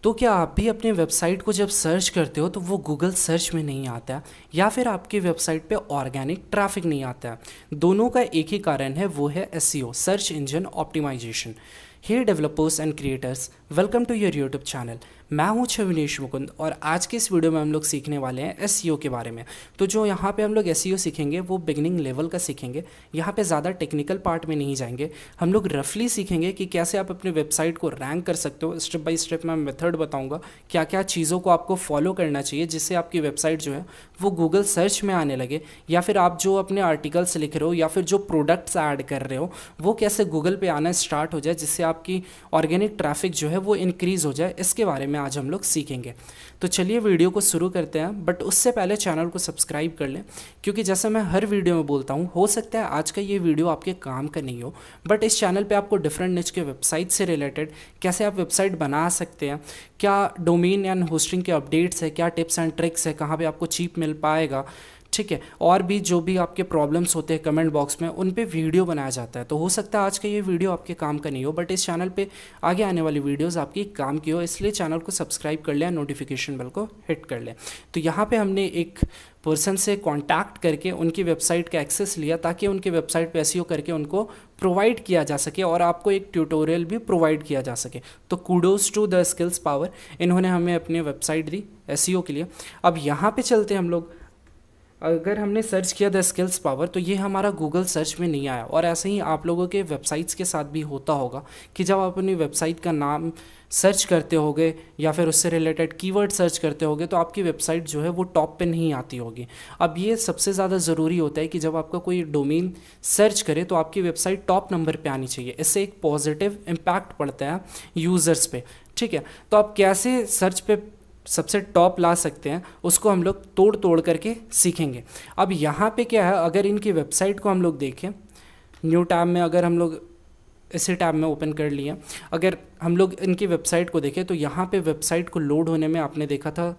तो क्या आप भी अपने वेबसाइट को जब सर्च करते हो तो वो गूगल सर्च में नहीं आता है, या फिर आपकी वेबसाइट पे ऑर्गेनिक ट्रैफिक नहीं आता है? दोनों का एक ही कारण है, वो है SEO, search engine optimization. Hey developers and creators, welcome to your YouTube channel. मैं हूं छविनेश मुकुंद और आज के इस वीडियो में हम लोग सीखने वाले हैं एसईओ के बारे में। तो जो यहाँ पे हम लोग एसईओ सीखेंगे वो बिगिनिंग लेवल का सीखेंगे। यहाँ पे ज़्यादा टेक्निकल पार्ट में नहीं जाएंगे। हम लोग रफली सीखेंगे कि कैसे आप अपने वेबसाइट को रैंक कर सकते हो। स्टेप बाय स्टेप मैं मेथड बताऊँगा, क्या क्या चीज़ों को आपको फॉलो करना चाहिए जिससे आपकी वेबसाइट जो है वो गूगल सर्च में आने लगे, या फिर आप जो अपने आर्टिकल्स लिख रहे हो या फिर जो प्रोडक्ट्स ऐड कर रहे हो वो कैसे गूगल पे आना स्टार्ट हो जाए, जिससे आपकी ऑर्गेनिक ट्रैफिक जो है वो इंक्रीज़ हो जाए। इसके बारे में आज हम लोग सीखेंगे। तो चलिए वीडियो को शुरू करते हैं, बट उससे पहले चैनल को सब्सक्राइब कर लें, क्योंकि जैसे मैं हर वीडियो में बोलता हूँ, हो सकता है आज का ये वीडियो आपके काम का नहीं हो, बट इस चैनल पे आपको डिफरेंट निच के वेबसाइट से रिलेटेड कैसे आप वेबसाइट बना सकते हैं, क्या डोमेन एंड होस्टिंग के अपडेट्स है, क्या टिप्स एंड ट्रिक्स है, कहाँ पे आपको चीप मिल पाएगा, ठीक है, और भी जो भी आपके प्रॉब्लम्स होते हैं कमेंट बॉक्स में, उन पे वीडियो बनाया जाता है। तो हो सकता है आज का ये वीडियो आपके काम का नहीं हो, बट इस चैनल पे आगे आने वाली वीडियोस आपकी काम की हो, इसलिए चैनल को सब्सक्राइब कर लें, नोटिफिकेशन बेल को हिट कर लें। तो यहाँ पे हमने एक पर्सन से कांटेक्ट करके उनकी वेबसाइट का एक्सेस लिया, ताकि उनके वेबसाइट पे एसईओ करके उनको प्रोवाइड किया जा सके और आपको एक ट्यूटोरियल भी प्रोवाइड किया जा सके। तो kudos to the skills power, इन्होंने हमें अपनी वेबसाइट दी एसईओ के लिए। अब यहाँ पे चलते हम लोग। अगर हमने सर्च किया द स्किल्स पावर, तो ये हमारा गूगल सर्च में नहीं आया। और ऐसे ही आप लोगों के वेबसाइट्स के साथ भी होता होगा कि जब आप अपनी वेबसाइट का नाम सर्च करते होगे या फिर उससे रिलेटेड कीवर्ड सर्च करते होगे, तो आपकी वेबसाइट जो है वो टॉप पे नहीं आती होगी। अब ये सबसे ज़्यादा ज़रूरी होता है कि जब आपका कोई डोमेन सर्च करे तो आपकी वेबसाइट टॉप नंबर पे आनी चाहिए। इससे एक पॉजिटिव इम्पैक्ट पड़ता है यूज़र्स पे, ठीक है। तो आप कैसे सर्च पे सबसे टॉप ला सकते हैं, उसको हम लोग तोड़ तोड़ करके सीखेंगे। अब यहाँ पे क्या है, अगर इनकी वेबसाइट को हम लोग देखें, न्यू टैब में अगर हम लोग इसी टैब में ओपन कर लिए, अगर हम लोग इनकी वेबसाइट को देखें तो यहाँ पे वेबसाइट को लोड होने में आपने देखा था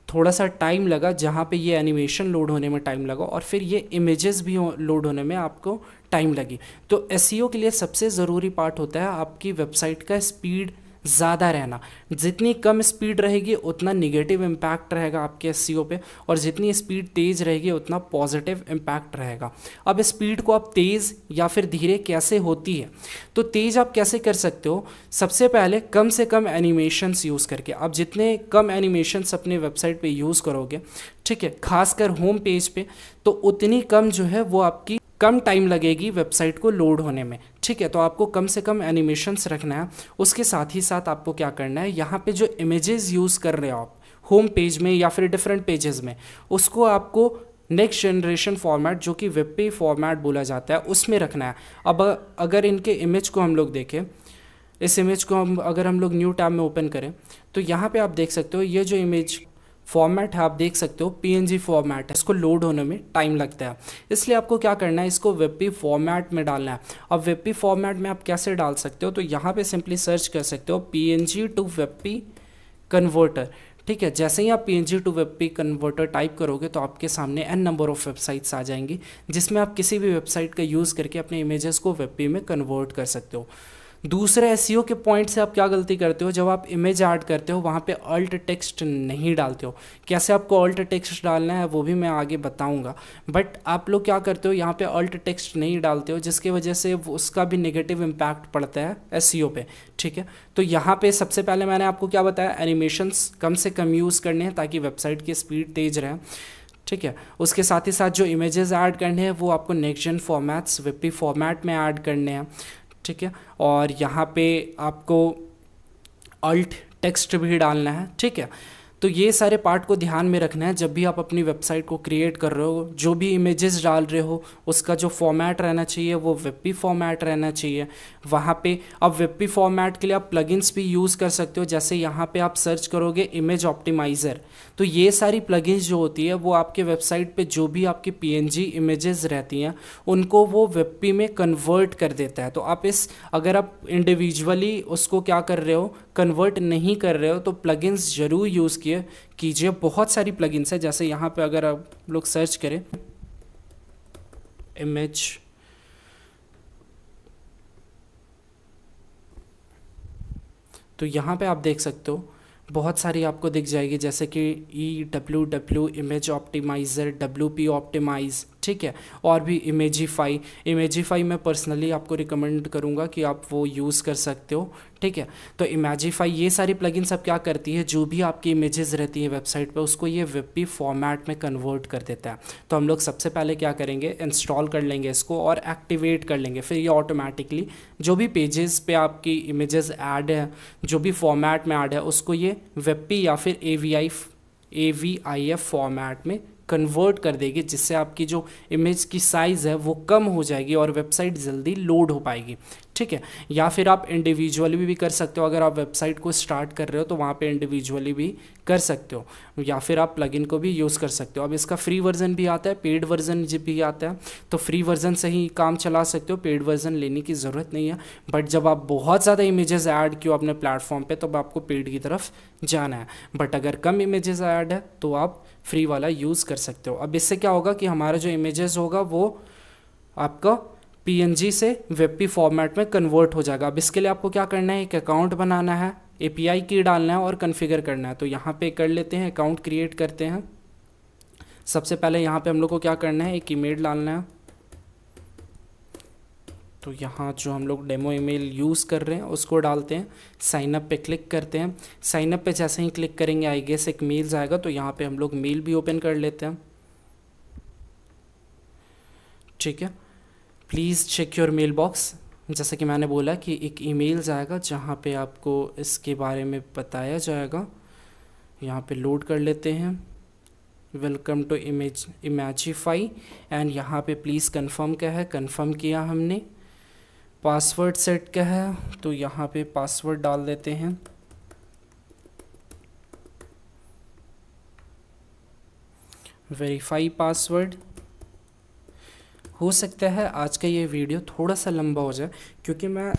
थोड़ा सा टाइम लगा, जहाँ पे ये एनिमेशन लोड होने में टाइम लगा और फिर ये इमेजेस भी लोड होने में आपको टाइम लगी। तो एसईओ के लिए सबसे ज़रूरी पार्ट होता है आपकी वेबसाइट का स्पीड ज़्यादा रहना। जितनी कम स्पीड रहेगी उतना निगेटिव इम्पैक्ट रहेगा आपके एसईओ पे, और जितनी स्पीड तेज़ रहेगी उतना पॉजिटिव इम्पैक्ट रहेगा। अब स्पीड को आप तेज़ या फिर धीरे कैसे होती है, तो तेज़ आप कैसे कर सकते हो? सबसे पहले कम से कम एनिमेशंस यूज़ करके। आप जितने कम एनिमेशंस अपने वेबसाइट पे यूज़ करोगे, ठीक है, खासकर होम पेज पे, तो उतनी कम जो है वो आपकी कम टाइम लगेगी वेबसाइट को लोड होने में, ठीक है। तो आपको कम से कम एनिमेशंस रखना है। उसके साथ ही साथ आपको क्या करना है, यहाँ पे जो इमेजेस यूज़ कर रहे हो आप होम पेज में या फिर डिफरेंट पेजेस में, उसको आपको नेक्स्ट जनरेशन फॉर्मेट, जो कि वेब पे फॉर्मेट बोला जाता है, उसमें रखना है। अब अगर इनके इमेज को हम लोग देखें, इस इमेज को अगर हम लोग न्यू टैब में ओपन करें, तो यहाँ पे आप देख सकते हो ये जो इमेज फॉर्मेट है, आप देख सकते हो पीएनजी फॉर्मेट है, इसको लोड होने में टाइम लगता है। इसलिए आपको क्या करना है, इसको वेबपी फॉर्मेट में डालना है। अब वेबपी फॉर्मेट में आप कैसे डाल सकते हो, तो यहाँ पे सिंपली सर्च कर सकते हो पीएनजी टू वेबपी कन्वर्टर, ठीक है। जैसे ही आप PNG to WebP converter type करोगे तो आपके सामने एन नंबर ऑफ वेबसाइट्स आ जाएंगी, जिसमें आप किसी भी वेबसाइट का यूज़ करके अपने इमेजेस को वेबपी में कन्वर्ट कर सकते हो। दूसरे एसईओ के पॉइंट से आप क्या गलती करते हो, जब आप इमेज ऐड करते हो वहाँ पे अल्ट टेक्स्ट नहीं डालते हो। कैसे आपको अल्ट टेक्स्ट डालना है वो भी मैं आगे बताऊंगा, बट आप लोग क्या करते हो, यहाँ पे अल्ट टेक्स्ट नहीं डालते हो, जिसकी वजह से उसका भी नेगेटिव इम्पैक्ट पड़ता है एसईओ पे, ठीक है। तो यहाँ पे सबसे पहले मैंने आपको क्या बताया, एनिमेशंस कम से कम यूज़ करने हैं ताकि वेबसाइट की स्पीड तेज़ रहे, ठीक है। उसके साथ ही साथ जो इमेजेस ऐड करने हैं वो आपको next gen formats WebP format में ऐड करने हैं, ठीक है। और यहाँ पे आपको अल्ट टेक्स्ट भी डालना है, ठीक है। तो ये सारे पार्ट को ध्यान में रखना है जब भी आप अपनी वेबसाइट को क्रिएट कर रहे हो। जो भी इमेजेस डाल रहे हो उसका जो फॉर्मेट रहना चाहिए वो वेबपी फॉर्मेट रहना चाहिए। वहाँ पे अब वेबपी फॉर्मेट के लिए आप प्लगइन्स भी यूज़ कर सकते हो। जैसे यहाँ पे आप सर्च करोगे इमेज ऑप्टिमाइज़र, तो ये सारी प्लगइन्स जो होती है वो आपके वेबसाइट पे जो भी आपकी पीएनजी इमेजेस रहती हैं उनको वो वेबपी में कन्वर्ट कर देता है। तो आप अगर आप इंडिविजुअली उसको क्या कर रहे हो, कन्वर्ट नहीं कर रहे हो, तो प्लगइन्स ज़रूर यूज़ कीजिए। बहुत सारी प्लगइन्स है, जैसे यहाँ पे अगर आप लोग सर्च करें इमेज, तो यहाँ पे आप देख सकते हो बहुत सारी आपको दिख जाएगी, जैसे कि EWW image optimiser, WP optimise, ठीक है, और भी इमेजिफाई मैं पर्सनली आपको रिकमेंड करूँगा कि आप वो यूज़ कर सकते हो, ठीक है। तो इमेजिफाई ये सारी प्लगइन्स अब क्या करती है, जो भी आपकी इमेजेस रहती है वेबसाइट पे उसको ये WebP फॉर्मेट में कन्वर्ट कर देता है। तो हम लोग सबसे पहले क्या करेंगे, इंस्टॉल कर लेंगे इसको और एक्टिवेट कर लेंगे, फिर ये ऑटोमेटिकली जो भी पेजेस पे आपकी इमेजेस ऐड है, जो भी फॉर्मेट में ऐड है, उसको ये WebP या फिर AVIF फॉर्मेट में कन्वर्ट कर देगी, जिससे आपकी जो इमेज की साइज़ है वो कम हो जाएगी और वेबसाइट जल्दी लोड हो पाएगी, ठीक है। या फिर आप इंडिविजुअली भी कर सकते हो, अगर आप वेबसाइट को स्टार्ट कर रहे हो तो वहाँ पे इंडिविजुअली भी कर सकते हो, या फिर आप प्लगइन को भी यूज़ कर सकते हो। अब इसका फ्री वर्जन भी आता है, पेड वर्जन भी आता है, तो फ्री वर्जन से ही काम चला सकते हो, पेड वर्जन लेने की ज़रूरत नहीं है। बट जब आप बहुत ज़्यादा इमेजेस ऐड किया अपने प्लेटफॉर्म पे तब आपको पेड की तरफ जाना है, बट अगर कम इमेजेस ऐड है तो आप फ्री वाला यूज़ कर सकते हो। अब इससे क्या होगा कि हमारा जो इमेजेस होगा वो आपका PNG से WebP फॉर्मेट में कन्वर्ट हो जाएगा। अब इसके लिए आपको क्या करना है, एक अकाउंट बनाना है, API की डालना है और कॉन्फ़िगर करना है। तो यहाँ पे कर लेते हैं, अकाउंट क्रिएट करते हैं। सबसे पहले यहाँ पे हम लोग को क्या करना है, एक ईमेल डालना है। तो यहाँ जो हम लोग डेमो ईमेल यूज़ कर रहे हैं उसको डालते हैं, साइन अप पे क्लिक करते हैं। साइन अप पे जैसे ही क्लिक करेंगे आई गेस एक मेल आएगा, तो यहाँ पे हम लोग मेल भी ओपन कर लेते हैं, ठीक है। Please check your mail box. जैसे कि मैंने बोला कि एक ईमेल जाएगा जहाँ पे आपको इसके बारे में बताया जाएगा। यहाँ पे लोड कर लेते हैं, वेलकम टू इमेजिफाई, एंड यहाँ पे प्लीज़ कंफर्म का है, कंफर्म किया हमने। पासवर्ड सेट का है तो यहाँ पे पासवर्ड डाल देते हैं। Verify password. हो सकता है आज का ये वीडियो थोड़ा सा लंबा हो जाए, क्योंकि मैं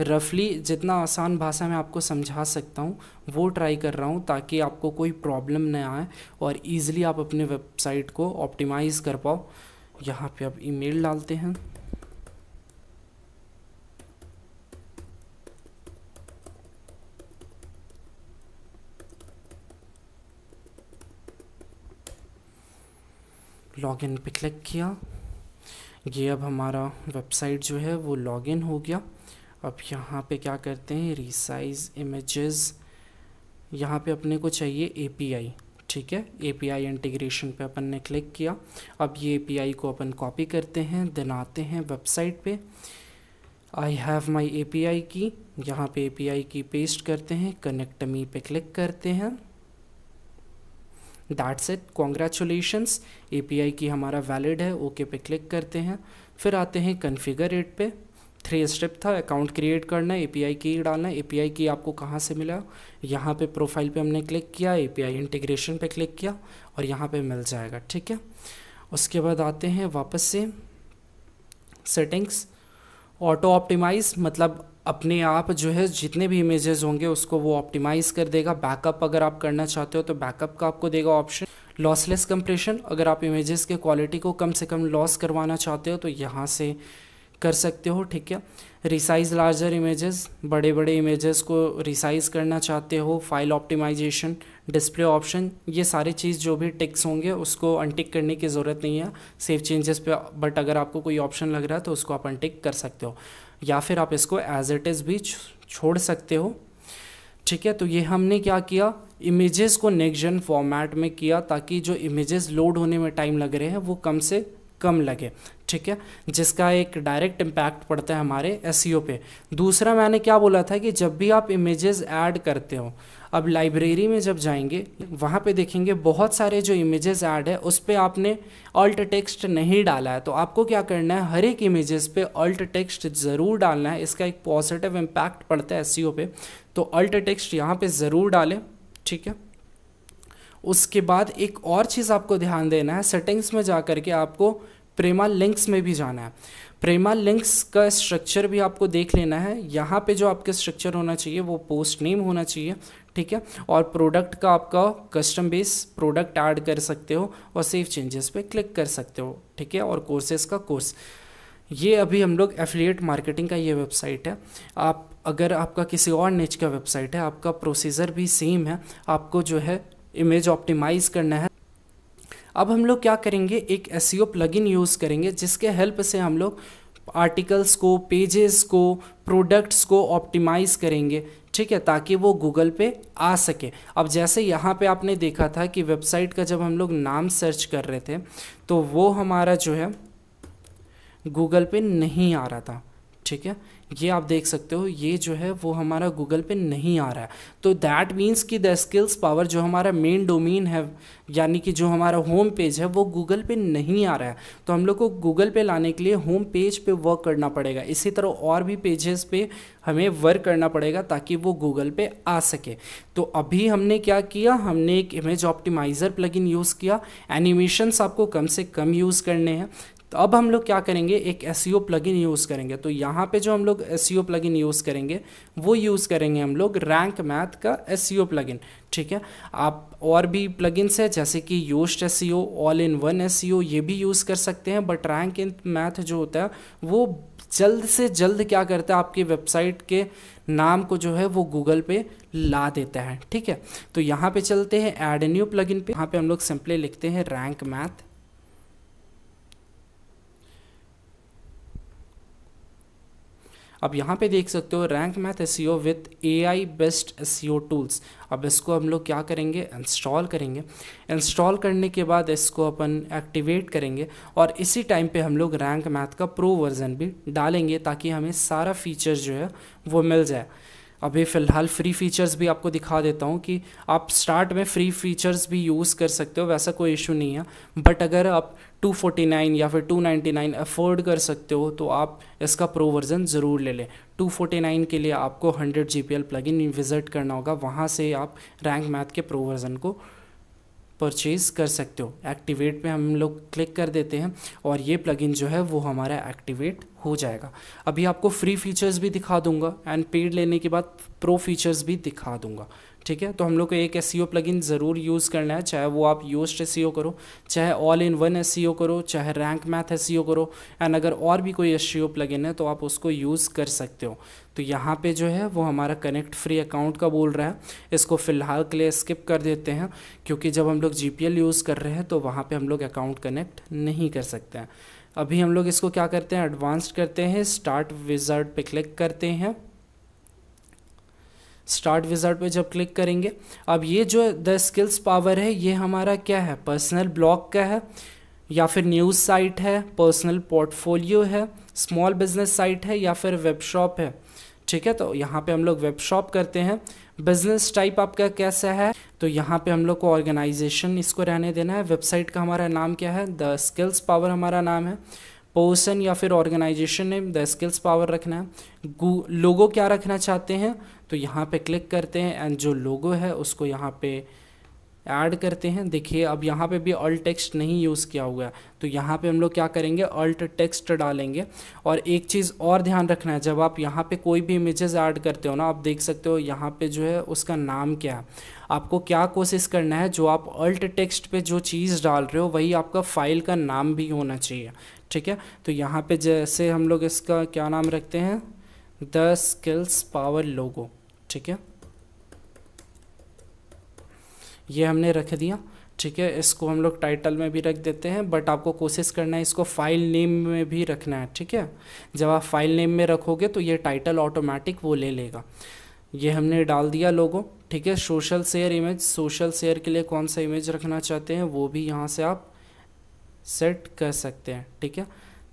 रफली जितना आसान भाषा में आपको समझा सकता हूँ वो ट्राई कर रहा हूँ, ताकि आपको कोई प्रॉब्लम न आए और ईज़िली आप अपने वेबसाइट को ऑप्टिमाइज़ कर पाओ। यहाँ पे अब ईमेल डालते हैं, लॉगिन पे क्लिक किया। ये अब हमारा वेबसाइट जो है वो लॉगिन हो गया। अब यहाँ पे क्या करते हैं, रिसाइज इमेजेस, यहाँ पे अपने को चाहिए API, ठीक है। API इंटीग्रेशन पे अपन ने क्लिक किया। अब ये API को अपन कॉपी करते हैं, देन आते हैं वेबसाइट पे, आई हैव माई API की, यहाँ पे API की पेस्ट करते हैं, कनेक्ट मी पे क्लिक करते हैं। दैट्स इट, कॉन्ग्रेचुलेशंस, API की हमारा वैलिड है, ओके पे क्लिक करते हैं। फिर आते हैं कॉन्फ़िगर इट पे, 3 स्टेप था, अकाउंट क्रिएट करना है, API की डालना है। API की आपको कहाँ से मिला, यहाँ पे प्रोफाइल पे हमने क्लिक किया, API इंटीग्रेशन पे क्लिक किया और यहाँ पे मिल जाएगा, ठीक है। उसके बाद आते हैं वापस से सेटिंग्स, ऑटो ऑप्टिमाइज़, मतलब अपने आप जो है जितने भी इमेजेस होंगे उसको वो ऑप्टिमाइज़ कर देगा। बैकअप अगर आप करना चाहते हो तो बैकअप का आपको देगा ऑप्शन। लॉसलेस कंप्रेशन, अगर आप इमेजेस के क्वालिटी को कम से कम लॉस करवाना चाहते हो तो यहाँ से कर सकते हो, ठीक है। रिसाइज लार्जर इमेजेस, बड़े बड़े इमेजेस को रिसाइज करना चाहते हो, फाइल ऑप्टिमाइजेशन, डिस्प्ले ऑप्शन, ये सारी चीज़ जो भी टिक्स होंगे उसको अनटिक करने की ज़रूरत नहीं है सेव चेंजेस पे, बट अगर आपको कोई ऑप्शन लग रहा है तो उसको आप अनटिक कर सकते हो, या फिर आप इसको एज इट इज़ भी छोड़ सकते हो, ठीक है। तो ये हमने क्या किया, इमेजेस को नेक्स्ट जेन फॉर्मेट में किया ताकि जो इमेजेस लोड होने में टाइम लग रहे हैं वो कम से कम लगे, ठीक है, जिसका एक डायरेक्ट इम्पैक्ट पड़ता है हमारे SEO पे। दूसरा मैंने क्या बोला था कि जब भी आप इमेजेस ऐड करते हो, अब लाइब्रेरी में जब जाएंगे वहाँ पे देखेंगे बहुत सारे जो इमेजेस ऐड है उस पर आपने अल्ट टेक्स्ट नहीं डाला है, तो आपको क्या करना है, हर एक इमेजेस पे अल्ट टेक्स्ट ज़रूर डालना है। इसका एक पॉजिटिव इम्पैक्ट पड़ता है SEO पे, तो अल्ट टेक्स्ट यहाँ पे ज़रूर डालें, ठीक है। उसके बाद एक और चीज़ आपको ध्यान देना है, सेटिंग्स में जा कर के आपको प्रेमा लिंक्स में भी जाना है। प्रेमा लिंक्स का स्ट्रक्चर भी आपको देख लेना है। यहाँ पे जो आपके स्ट्रक्चर होना चाहिए वो पोस्ट नेम होना चाहिए, ठीक है, और प्रोडक्ट का आपका कस्टम बेस प्रोडक्ट ऐड कर सकते हो और सेव चेंजेस पे क्लिक कर सकते हो, ठीक है, और कोर्सेज का कोर्स। ये अभी हम लोग एफिलिएट मार्केटिंग का ये वेबसाइट है। आप अगर आपका किसी और निच का वेबसाइट है, आपका प्रोसीजर भी सेम है, आपको जो है इमेज ऑप्टिमाइज़ करना है। अब हम लोग क्या करेंगे, एक एसईओ प्लगइन यूज़ करेंगे जिसके हेल्प से हम लोग आर्टिकल्स को, पेजेस को, प्रोडक्ट्स को ऑप्टिमाइज़ करेंगे, ठीक है, ताकि वो गूगल पे आ सके। अब जैसे यहाँ पे आपने देखा था कि वेबसाइट का जब हम लोग नाम सर्च कर रहे थे तो वो हमारा जो है गूगल पे नहीं आ रहा था, ठीक है, ये आप देख सकते हो, ये जो है वो हमारा गूगल पे नहीं आ रहा है। तो दैट मीन्स कि द स्किल्स पावर जो हमारा मेन डोमेन है, यानी कि जो हमारा होम पेज है, वो गूगल पे नहीं आ रहा है। तो हम लोग को गूगल पे लाने के लिए होम पेज पे वर्क करना पड़ेगा। इसी तरह और भी पेजेस पे हमें वर्क करना पड़ेगा ताकि वो गूगल पे आ सके। तो अभी हमने क्या किया, हमने एक इमेज ऑप्टिमाइज़र प्लगइन यूज़ किया। एनिमेशंस आपको कम से कम यूज़ करने हैं। तो अब हम लोग क्या करेंगे, एक एसईओ प्लगइन यूज़ करेंगे। तो यहाँ पे जो हम लोग एसईओ प्लगइन यूज़ करेंगे वो यूज़ करेंगे हम लोग रैंक मैथ का एसईओ प्लगइन, ठीक है। आप और भी प्लगइन्स है जैसे कि Yoast SEO, all in one SEO, ये भी यूज़ कर सकते हैं। बट रैंक इन मैथ जो होता है वो जल्द से जल्द क्या करता है, आपकी वेबसाइट के नाम को जो है वो गूगल पे ला देता है, ठीक है। तो यहाँ पे चलते हैं ऐड ए न्यू प्लगइन पे। यहाँ पे हम लोग सिंपली लिखते हैं रैंक मैथ। अब यहाँ पे देख सकते हो rank math SEO with AI based SEO tools. अब इसको हम लोग क्या करेंगे, इंस्टॉल करेंगे। इंस्टॉल करने के बाद इसको अपन एक्टिवेट करेंगे और इसी टाइम पे हम लोग रैंक मैथ का प्रो वर्जन भी डालेंगे ताकि हमें सारा फीचर जो है वो मिल जाए। अभी फ़िलहाल फ्री फीचर्स भी आपको दिखा देता हूँ कि आप स्टार्ट में फ्री फीचर्स भी यूज़ कर सकते हो, वैसा कोई इशू नहीं है। बट अगर आप 249 या फिर 299 अफोर्ड कर सकते हो तो आप इसका प्रो वर्जन ज़रूर ले लें। 249 के लिए आपको 100 GPL प्लगइन विज़िट करना होगा, वहाँ से आप रैंक मैथ के प्रो वर्जन को परचेज़ कर सकते हो। एक्टिवेट पे हम लोग क्लिक कर देते हैं और ये प्लगइन जो है वो हमारा एक्टिवेट हो जाएगा। अभी आपको फ्री फीचर्स भी दिखा दूंगा एंड पेड लेने के बाद प्रो फीचर्स भी दिखा दूंगा, ठीक है। तो हम लोग को एक एसईओ प्लगइन ज़रूर यूज़ करना है, चाहे वो आप योस्ट एसईओ करो, चाहे ऑल इन वन एसईओ करो, चाहे रैंक मैथ एसईओ करो, एंड अगर और भी कोई एसईओ प्लगइन है तो आप उसको यूज़ कर सकते हो। तो यहाँ पे जो है वो हमारा कनेक्ट फ्री अकाउंट का बोल रहा है, इसको फ़िलहाल के लिए स्किप कर देते हैं क्योंकि जब हम लोग GPL यूज़ कर रहे हैं तो वहाँ पर हम लोग अकाउंट कनेक्ट नहीं कर सकते हैं। अभी हम लोग इसको क्या करते हैं, एडवांस्ड करते हैं, स्टार्ट विज़ार्ड पे क्लिक करते हैं। स्टार्ट विज़ार्ड पे जब क्लिक करेंगे, अब ये जो द स्किल्स पावर है ये हमारा क्या है, पर्सनल ब्लॉग का है या फिर न्यूज़ साइट है, पर्सनल पोर्टफोलियो है, स्मॉल बिजनेस साइट है या फिर वेब शॉप है, ठीक है। तो यहाँ पे हम लोग वेब शॉप करते हैं। बिजनेस टाइप आपका कैसा है, तो यहाँ पे हम लोग को ऑर्गेनाइजेशन इसको रहने देना है। वेबसाइट का हमारा नाम क्या है, द स्किल्स पावर हमारा नाम है। पर्सन या फिर organization name the skills power रखना है। लोगो क्या रखना चाहते हैं, तो यहाँ पे क्लिक करते हैं एंड जो लोगो है उसको यहाँ पे ऐड करते हैं। देखिए अब यहाँ पे भी अल्ट टेक्स्ट नहीं यूज़ किया हुआ है, तो यहाँ पे हम लोग क्या करेंगे, अल्ट टेक्स्ट डालेंगे। और एक चीज़ और ध्यान रखना है, जब आप यहाँ पे कोई भी इमेजेस ऐड करते हो ना, आप देख सकते हो यहाँ पे जो है उसका नाम क्या है। आपको क्या कोशिश करना है, जो आप अल्ट टेक्स्ट पे जो चीज़ डाल रहे हो वही आपका फाइल का नाम भी होना चाहिए, ठीक है। तो यहाँ पे जैसे हम लोग इसका क्या नाम रखते हैं, द स्किल्स पावर लोगो, ठीक है, ये हमने रख दिया, ठीक है। इसको हम लोग टाइटल में भी रख देते हैं, बट आपको कोशिश करना है इसको फाइल नेम में भी रखना है, ठीक है। जब आप फाइल नेम में रखोगे तो ये टाइटल ऑटोमेटिक वो ले लेगा। ये हमने डाल दिया लोगो, ठीक है। Social share image, social share के लिए कौन सा इमेज रखना चाहते हैं वो भी यहाँ से आप सेट कर सकते हैं, ठीक है।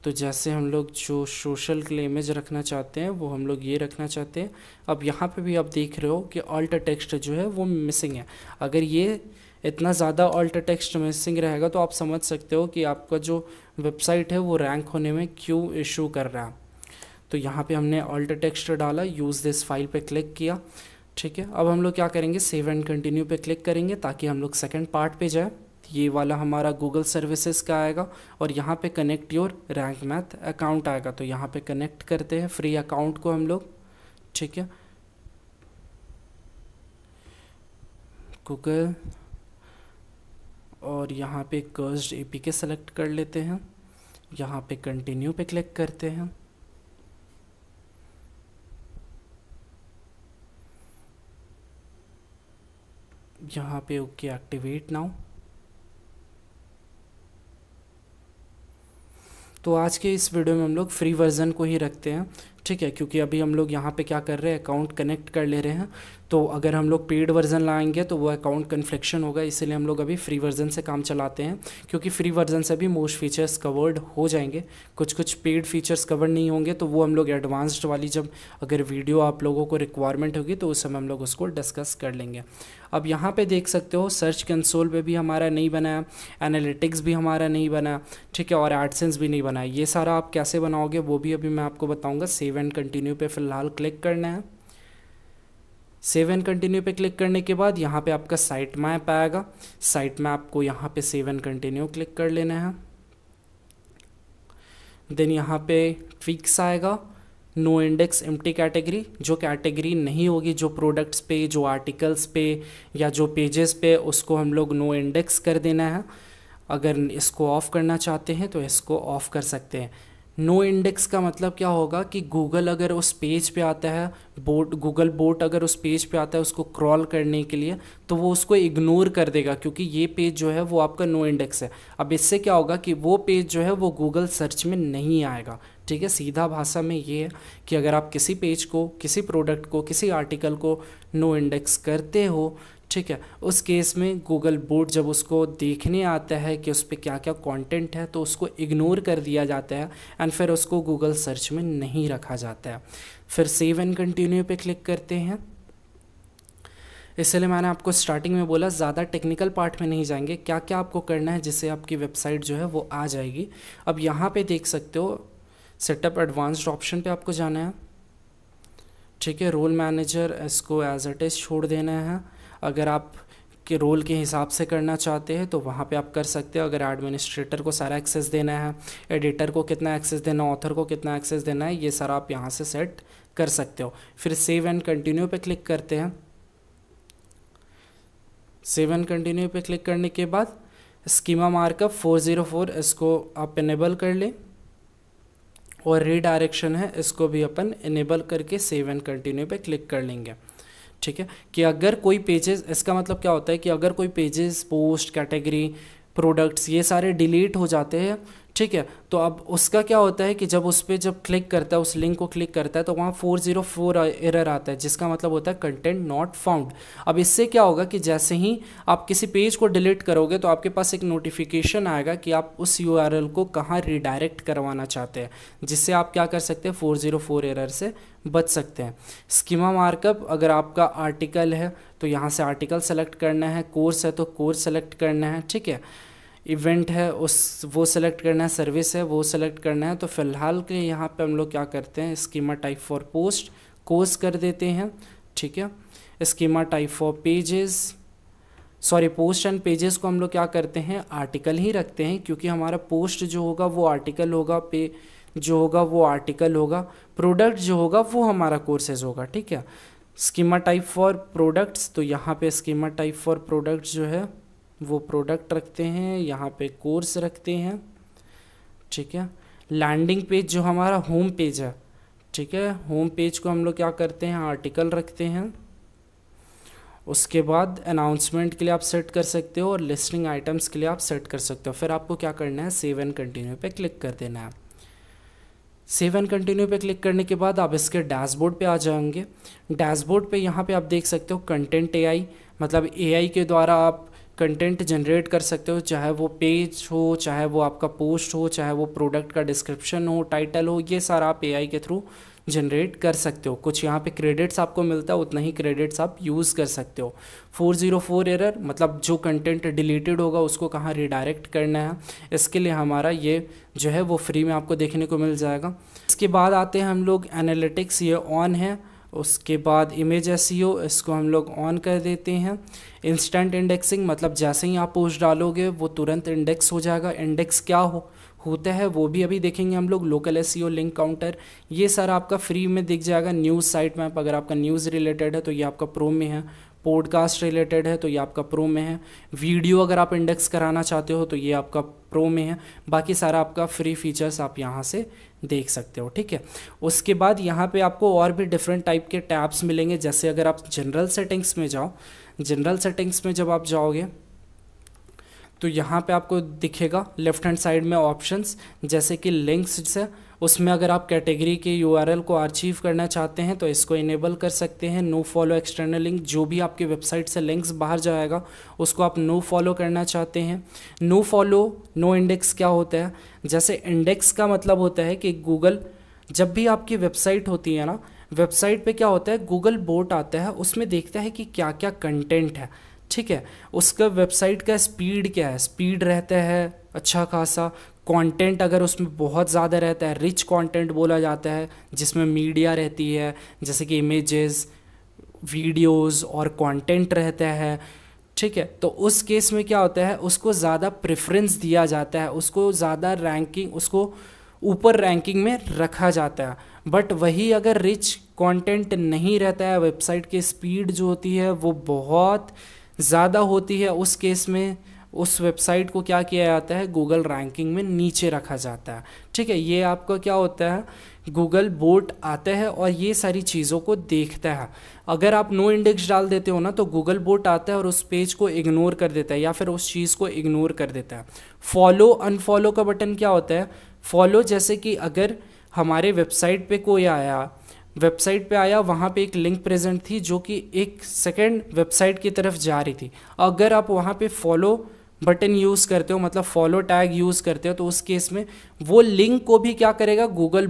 तो जैसे हम लोग जो सोशल के लिए इमेज रखना चाहते हैं वो हम लोग ये रखना चाहते हैं। अब यहाँ पे भी आप देख रहे हो कि अल्ट टेक्स्ट जो है वो मिसिंग है। अगर ये इतना ज़्यादा अल्ट टेक्स्ट मिसिंग रहेगा तो आप समझ सकते हो कि आपका जो वेबसाइट है वो रैंक होने में क्यों इशू कर रहा है। तो यहाँ पे हमने अल्ट टेक्स्ट डाला, यूज़ दिस फाइल पे क्लिक किया, ठीक है। अब हम लोग क्या करेंगे, सेव एंड कंटिन्यू पे क्लिक करेंगे ताकि हम लोग सेकेंड पार्ट पे जाए। ये वाला हमारा गूगल सर्विसेज का आएगा और यहाँ पे connect your rank math account आएगा। तो यहाँ पे कनेक्ट करते हैं फ्री अकाउंट को हम लोग, ठीक है। गूगल और यहाँ पे कर्स्ड APK सेलेक्ट कर लेते हैं, यहाँ पे कंटिन्यू पे क्लिक करते हैं। यहाँ पे ओके एक्टिवेट नाउ। तो आज के इस वीडियो में हम लोग फ्री वर्जन को ही रखते हैं, ठीक है, क्योंकि अभी हम लोग यहाँ पे क्या कर रहे हैं, अकाउंट कनेक्ट कर ले रहे हैं। तो अगर हम लोग पेड वर्जन लाएंगे तो वो अकाउंट कन्फ्लिक्शन होगा, इसीलिए हम लोग अभी फ्री वर्जन से काम चलाते हैं, क्योंकि फ्री वर्जन से भी मोस्ट फीचर्स कवर्ड हो जाएंगे। कुछ कुछ पेड फीचर्स कवर नहीं होंगे, तो वो हम लोग एडवांस्ड वाली जब अगर वीडियो आप लोगों को रिक्वायरमेंट होगी तो उस समय हम लोग उसको डिस्कस कर लेंगे। अब यहाँ पे देख सकते हो सर्च कंसोल पे भी हमारा नहीं बना है, एनालिटिक्स भी हमारा नहीं बना, ठीक है, और एडसेंस भी नहीं बना है। ये सारा आप कैसे बनाओगे वो भी अभी मैं आपको बताऊँगा। सेव एंड कंटिन्यू पे फ़िलहाल क्लिक करना है। सेव एंड कंटिन्यू पे क्लिक करने के बाद यहाँ पे आपका साइट मैप आएगा। साइट मैप को यहाँ पे सेव एंड कंटिन्यू क्लिक कर लेना है। देन यहाँ पे ट्वीक्स आएगा, नो इंडेक्स एम्प्टी कैटेगरी, जो कैटेगरी नहीं होगी, जो प्रोडक्ट्स पे, जो आर्टिकल्स पे या जो पेजेस पे, उसको हम लोग नो इंडेक्स कर देना है। अगर इसको ऑफ़ करना चाहते हैं तो इसको ऑफ़ कर सकते हैं। नो इंडेक्स का मतलब क्या होगा कि गूगल अगर उस पेज पे आता है, गूगल बोट अगर उस पेज पे आता है उसको क्रॉल करने के लिए, तो वो उसको इग्नोर कर देगा, क्योंकि ये पेज जो है वो आपका नो इंडेक्स है। अब इससे क्या होगा कि वो पेज जो है वो गूगल सर्च में नहीं आएगा, ठीक है। सीधा भाषा में ये है कि अगर आप किसी पेज को, किसी प्रोडक्ट को, किसी आर्टिकल को नो इंडेक्स करते हो, ठीक है, उस केस में गूगल बोट जब उसको देखने आता है कि उस पर क्या क्या कंटेंट है, तो उसको इग्नोर कर दिया जाता है एंड फिर उसको गूगल सर्च में नहीं रखा जाता है। फिर सेव एंड कंटिन्यू पे क्लिक करते हैं। इसलिए मैंने आपको स्टार्टिंग में बोला ज़्यादा टेक्निकल पार्ट में नहीं जाएंगे, क्या क्या आपको करना है जिससे आपकी वेबसाइट जो है वो आ जाएगी। अब यहाँ पे देख सकते हो सेटअप एडवांस्ड ऑप्शन पे आपको जाना है, ठीक है। रोल मैनेजर इसको एज इट इज़ छोड़ देना है। अगर आप के रोल के हिसाब से करना चाहते हैं तो वहाँ पे आप कर सकते हो। अगर एडमिनिस्ट्रेटर को सारा एक्सेस देना है, एडिटर को कितना एक्सेस देना, ऑथर को कितना एक्सेस देना है, ये सारा आप यहाँ से सेट कर सकते हो। फिर सेव एंड कंटिन्यू पे क्लिक करते हैं। सेव एंड कंटिन्यू पे क्लिक करने के बाद स्कीमा मार्कअप 404 इसको आप इनेबल कर लें, और रीडायरेक्शन है इसको भी अपन इनेबल करके सेव एंड कंटिन्यू पे क्लिक कर लेंगे, ठीक है। कि अगर कोई पेजेस, इसका मतलब क्या होता है कि अगर कोई पेजेस, पोस्ट, कैटेगरी, प्रोडक्ट्स, ये सारे डिलीट हो जाते हैं, ठीक है, तो अब उसका क्या होता है कि जब उस पर जब क्लिक करता है, उस लिंक को क्लिक करता है, तो वहाँ 404 एरर आता है, जिसका मतलब होता है कंटेंट नॉट फाउंड। अब इससे क्या होगा कि जैसे ही आप किसी पेज को डिलीट करोगे तो आपके पास एक नोटिफिकेशन आएगा कि आप उस यूआरएल को कहाँ रिडायरेक्ट करवाना चाहते हैं, जिससे आप क्या कर सकते हैं, 404 एरर से बच सकते हैं। स्कीमा मार्कअप, अगर आपका आर्टिकल है तो यहाँ से आर्टिकल सेलेक्ट करना है, कोर्स है तो कोर्स सेलेक्ट करना है, ठीक है, इवेंट है वो सेलेक्ट करना है, सर्विस है वो सेलेक्ट करना है। तो फिलहाल के यहाँ पे हम लोग क्या करते हैं, schema type for post course कर देते हैं, ठीक है। Schema type for pages, sorry post and pages को हम लोग क्या करते हैं, आर्टिकल ही रखते हैं, क्योंकि हमारा पोस्ट जो होगा वो आर्टिकल होगा, पे जो होगा वो आर्टिकल होगा, प्रोडक्ट जो होगा वो हमारा कोर्सेज होगा, ठीक है। स्कीमा टाइप फॉर प्रोडक्ट्स, तो यहाँ पे स्कीमा टाइप फॉर प्रोडक्ट्स जो है वो प्रोडक्ट रखते हैं, यहाँ पे कोर्स रखते हैं, ठीक है। लैंडिंग पेज जो हमारा होम पेज है, ठीक है, होम पेज को हम लोग क्या करते हैं, आर्टिकल रखते हैं। उसके बाद अनाउंसमेंट के लिए आप सेट कर सकते हो और लिस्टिंग आइटम्स के लिए आप सेट कर सकते हो। फिर आपको क्या करना है, सेव एंड कंटिन्यू पे क्लिक कर देना है। सेव एंड कंटिन्यू पे क्लिक करने के बाद आप इसके डैशबोर्ड पे आ जाएंगे। डैशबोर्ड पे यहाँ पे आप देख सकते हो कंटेंट एआई, मतलब एआई के द्वारा आप कंटेंट जनरेट कर सकते हो, चाहे वो पेज हो, चाहे वो आपका पोस्ट हो, चाहे वो प्रोडक्ट का डिस्क्रिप्शन हो, टाइटल हो, ये सारा आप एआई के थ्रू जनरेट कर सकते हो। कुछ यहाँ पे क्रेडिट्स आपको मिलता है, उतना ही क्रेडिट्स आप यूज़ कर सकते हो। 404 एरर मतलब जो कंटेंट डिलीटेड होगा उसको कहाँ रिडायरेक्ट करना है, इसके लिए हमारा ये जो है वो फ्री में आपको देखने को मिल जाएगा। इसके बाद आते हैं हम लोग एनालिटिक्स, ये ऑन है। उसके बाद इमेज एसईओ, इसको हम लोग ऑन कर देते हैं। इंस्टेंट इंडेक्सिंग मतलब जैसे ही आप पोस्ट डालोगे वो तुरंत इंडेक्स हो जाएगा। इंडेक्स क्या होता है वो भी अभी देखेंगे हम लोग। लोकल एसईओ, लिंक काउंटर, ये सारा आपका फ्री में दिख जाएगा। न्यूज़ साइट मैप, अगर आपका न्यूज़ रिलेटेड है तो ये आपका प्रो में है। पॉडकास्ट रिलेटेड है तो ये आपका प्रो में है। वीडियो अगर आप इंडेक्स कराना चाहते हो तो ये आपका प्रो में है। बाकी सारा आपका फ्री फीचर्स आप यहाँ से देख सकते हो, ठीक है। उसके बाद यहाँ पे आपको और भी डिफरेंट टाइप के टैब्स मिलेंगे। जैसे अगर आप जनरल सेटिंग्स में जाओ, जनरल सेटिंग्स में जब आप जाओगे तो यहाँ पे आपको दिखेगा लेफ्ट हैंड साइड में ऑप्शंस, जैसे कि लिंक्स से, उसमें अगर आप कैटेगरी के यूआरएल को आर्चीव करना चाहते हैं तो इसको इनेबल कर सकते हैं। नो फॉलो एक्सटर्नल लिंक, जो भी आपकी वेबसाइट से लिंक्स बाहर जाएगा उसको आप नो फॉलो करना चाहते हैं। नो फॉलो नो इंडेक्स क्या होता है, जैसे इंडेक्स का मतलब होता है कि गूगल, जब भी आपकी वेबसाइट होती है ना, वेबसाइट पे क्या होता है, गूगल बोट आता है, उसमें देखता है कि क्या क्या कंटेंट है, ठीक है। उसका वेबसाइट का स्पीड क्या है, स्पीड रहता है अच्छा खासा, कंटेंट अगर उसमें बहुत ज़्यादा रहता है, रिच कंटेंट बोला जाता है, जिसमें मीडिया रहती है जैसे कि इमेजेस, वीडियोस और कंटेंट रहता है, ठीक है। तो उस केस में क्या होता है, उसको ज़्यादा प्रेफरेंस दिया जाता है, उसको ज़्यादा रैंकिंग, उसको ऊपर रैंकिंग में रखा जाता है। बट वही अगर रिच कंटेंट नहीं रहता है, वेबसाइट की स्पीड जो होती है वो बहुत ज़्यादा होती है, उस केस में उस वेबसाइट को क्या किया जाता है, गूगल रैंकिंग में नीचे रखा जाता है, ठीक है। ये आपका क्या होता है, गूगल बोट आता है और ये सारी चीज़ों को देखता है। अगर आप नो इंडेक्स डाल देते हो ना तो गूगल बोट आता है और उस पेज को इग्नोर कर देता है या फिर उस चीज़ को इग्नोर कर देता है। फॉलो अनफॉलो का बटन क्या होता है, फॉलो जैसे कि अगर हमारे वेबसाइट पे कोई आया, वेबसाइट पे आया, वहाँ पे एक लिंक प्रेजेंट थी जो कि एक सेकेंड वेबसाइट की तरफ जा रही थी, अगर आप वहाँ पे फॉलो बटन यूज़ करते हो, मतलब फॉलो टैग यूज़ करते हो, तो उस केस में वो लिंक को भी क्या करेगा, गूगल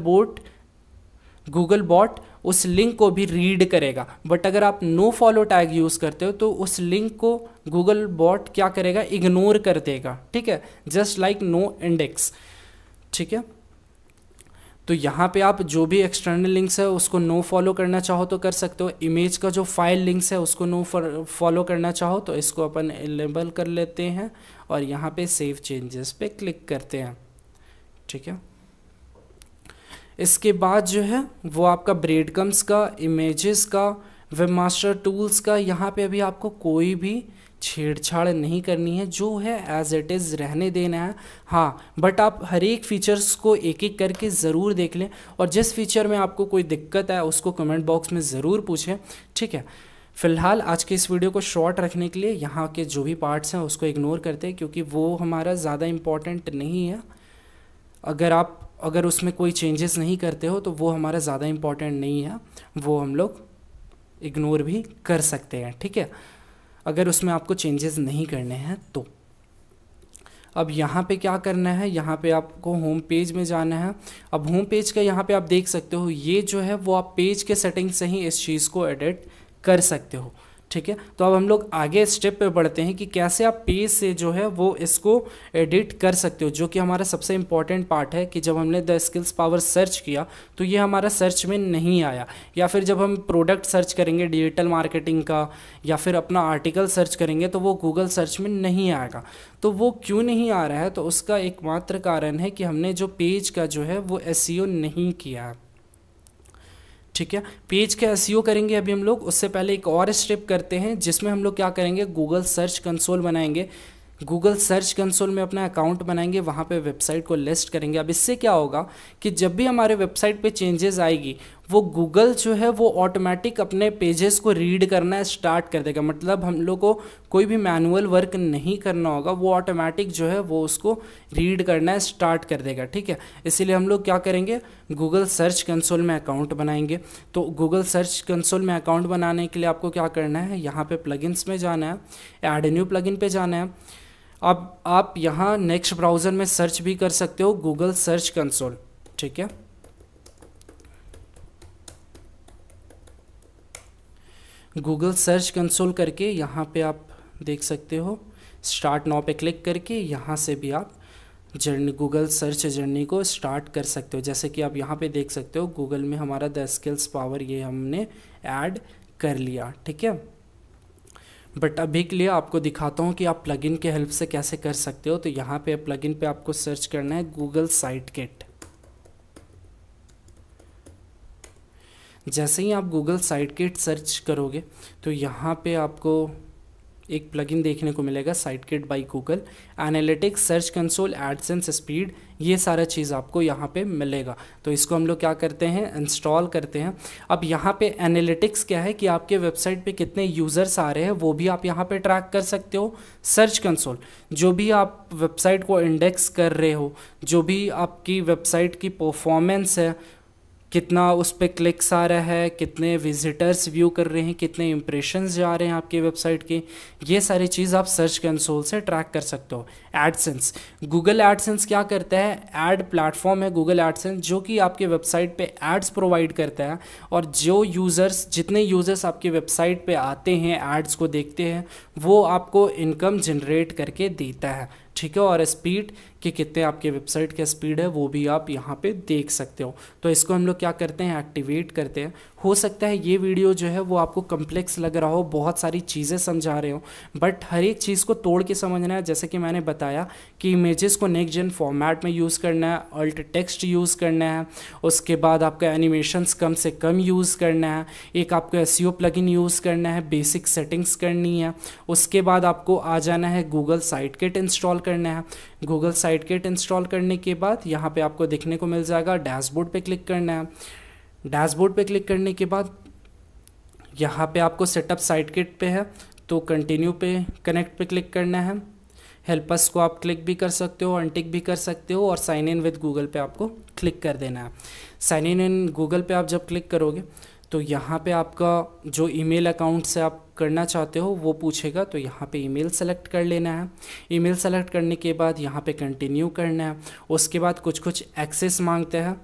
बॉट उस लिंक को भी रीड करेगा। बट अगर आप नो फॉलो टैग यूज़ करते हो तो उस लिंक को गूगल बॉट क्या करेगा, इग्नोर कर देगा, ठीक है, जस्ट लाइक नो इंडेक्स, ठीक है। तो यहाँ पे आप जो भी एक्सटर्नल लिंक्स है उसको नो फॉलो करना चाहो तो कर सकते हो। इमेज का जो फाइल लिंक्स है उसको नो फॉलो करना चाहो तो इसको अपन इनेबल कर लेते हैं और यहाँ पे सेव चेंजेस पे क्लिक करते हैं, ठीक है। इसके बाद जो है वो आपका ब्रेडकम्स का, इमेजेस का, वेबमास्टर टूल्स का, यहाँ पे अभी आपको कोई भी छेड़छाड़ नहीं करनी है, जो है एज इट इज़ रहने देना है। हाँ, बट आप हर एक फीचर्स को एक एक करके ज़रूर देख लें और जिस फीचर में आपको कोई दिक्कत है उसको कमेंट बॉक्स में ज़रूर पूछें, ठीक है। फ़िलहाल आज के इस वीडियो को शॉर्ट रखने के लिए यहाँ के जो भी पार्ट्स हैं उसको इग्नोर करते हैं, क्योंकि वो हमारा ज़्यादा इम्पॉर्टेंट नहीं है। अगर उसमें कोई चेंजेस नहीं करते हो तो वो हमारा ज़्यादा इम्पॉर्टेंट नहीं है, वो हम लोग इग्नोर भी कर सकते हैं, ठीक है, अगर उसमें आपको चेंजेस नहीं करने हैं तो। अब यहाँ पे क्या करना है, यहाँ पे आपको होम पेज में जाना है। अब होम पेज का यहाँ पे आप देख सकते हो, ये जो है वो आप पेज के सेटिंग से ही इस चीज़ को एडिट कर सकते हो, ठीक है। तो अब हम लोग आगे स्टेप पे बढ़ते हैं कि कैसे आप पेज से जो है वो इसको एडिट कर सकते हो, जो कि हमारा सबसे इम्पॉर्टेंट पार्ट है। कि जब हमने द स्किल्स पावर सर्च किया तो ये हमारा सर्च में नहीं आया, या फिर जब हम प्रोडक्ट सर्च करेंगे डिजिटल मार्केटिंग का या फिर अपना आर्टिकल सर्च करेंगे तो वो गूगल सर्च में नहीं आएगा। तो वो क्यों नहीं आ रहा है, तो उसका एकमात्र कारण है कि हमने जो पेज का जो है वो एसईओ नहीं किया है, ठीक है। पेज का एसईओ करेंगे अभी हम लोग, उससे पहले एक और स्टेप करते हैं जिसमें हम लोग क्या करेंगे, गूगल सर्च कंसोल बनाएंगे। गूगल सर्च कंसोल में अपना अकाउंट बनाएंगे, वहाँ पे वेबसाइट को लिस्ट करेंगे। अब इससे क्या होगा कि जब भी हमारे वेबसाइट पे चेंजेस आएगी वो गूगल जो है वो ऑटोमेटिक अपने पेजेस को रीड करना स्टार्ट कर देगा। मतलब हम लोग को कोई भी मैनुअल वर्क नहीं करना होगा, वो ऑटोमेटिक जो है वो उसको रीड करना स्टार्ट कर देगा, ठीक है। इसीलिए हम लोग क्या करेंगे, गूगल सर्च कंसोल में अकाउंट बनाएंगे। तो गूगल सर्च कंसोल में अकाउंट बनाने के लिए आपको क्या करना है, यहाँ पे प्लगइन्स में जाना है, ऐड न्यू प्लगइन पे जाना है। अब आप यहाँ नेक्स्ट ब्राउज़र में सर्च भी कर सकते हो गूगल सर्च कंसोल, ठीक है। गूगल सर्च कंसोल करके यहाँ पे आप देख सकते हो, स्टार्ट नाउ पे क्लिक करके यहाँ से भी आप जर्नी, गूगल सर्च जर्नी को स्टार्ट कर सकते हो। जैसे कि आप यहाँ पे देख सकते हो गूगल में हमारा द स्किल्स पावर ये हमने ऐड कर लिया, ठीक है। बट अभी के लिए आपको दिखाता हूँ कि आप प्लगइन के हेल्प से कैसे कर सकते हो। तो यहाँ पे प्लगइन पे आपको सर्च करना है गूगल साइट किट। जैसे ही आप गूगल साइट किट सर्च करोगे तो यहाँ पे आपको एक प्लगइन देखने को मिलेगा Site Kit by Google, Analytics, Search Console, AdSense, speed, ये सारा चीज़ आपको यहाँ पे मिलेगा। तो इसको हम लोग क्या करते हैं, इंस्टॉल करते हैं। अब यहाँ पे एनालिटिक्स क्या है कि आपके वेबसाइट पे कितने यूज़र्स आ रहे हैं वो भी आप यहाँ पे ट्रैक कर सकते हो। सर्च कंसोल, जो भी आप वेबसाइट को इंडेक्स कर रहे हो, जो भी आपकी वेबसाइट की परफॉर्मेंस है, कितना उस पर क्लिक्स आ रहा है, कितने विजिटर्स व्यू कर रहे हैं, कितने इंप्रेशंस जा रहे हैं आपके वेबसाइट के, ये सारी चीज़ आप सर्च कंसोल से ट्रैक कर सकते हो। एडसेंस, गूगल एडसेंस क्या करता है, ऐड प्लेटफॉर्म है गूगल एडसेंस जो कि आपके वेबसाइट पे एड्स प्रोवाइड करता है, और जो यूज़र्स, जितने यूज़र्स आपके वेबसाइट पे आते हैं, एड्स को देखते हैं, वो आपको इनकम जनरेट करके देता है, ठीक है। और स्पीड कि कितने आपके वेबसाइट का स्पीड है वो भी आप यहाँ पे देख सकते हो। तो इसको हम लोग क्या करते हैं, एक्टिवेट करते हैं। हो सकता है ये वीडियो जो है वो आपको कम्प्लेक्स लग रहा हो, बहुत सारी चीज़ें समझा रहे हो, बट हर एक चीज़ को तोड़ के समझना है। जैसे कि मैंने बताया कि इमेजेस को नेक्स्ट जेन फॉर्मेट में यूज़ करना है, अल्ट टेक्स्ट यूज़ करना है, उसके बाद आपका एनिमेशंस कम से कम यूज़ करना है, एक आपको एसईओ प्लगइन यूज़ करना है, बेसिक सेटिंग्स करनी है, उसके बाद आपको आ जाना है गूगल साइटकिट इंस्टॉल करना है। गूगल साइटकिट इंस्टॉल करने के बाद यहाँ पे आपको देखने को मिल जाएगा डैशबोर्ड पे क्लिक करना है। डैशबोर्ड पे क्लिक करने के बाद यहाँ पे आपको सेटअप साइटकिट पे है तो कंटिन्यू पे, कनेक्ट पे क्लिक करना है। हेल्पस को आप क्लिक भी कर सकते हो, अनटिक भी कर सकते हो, और साइन इन विद गूगल पे आपको क्लिक कर देना है। साइन इन गूगल पे आप जब क्लिक करोगे तो यहाँ पे आपका जो ईमेल अकाउंट से आप करना चाहते हो वो पूछेगा, तो यहाँ पे ईमेल सेलेक्ट कर लेना है। ईमेल सेलेक्ट करने के बाद यहाँ पे कंटिन्यू करना है। उसके बाद कुछ एक्सेस मांगते हैं,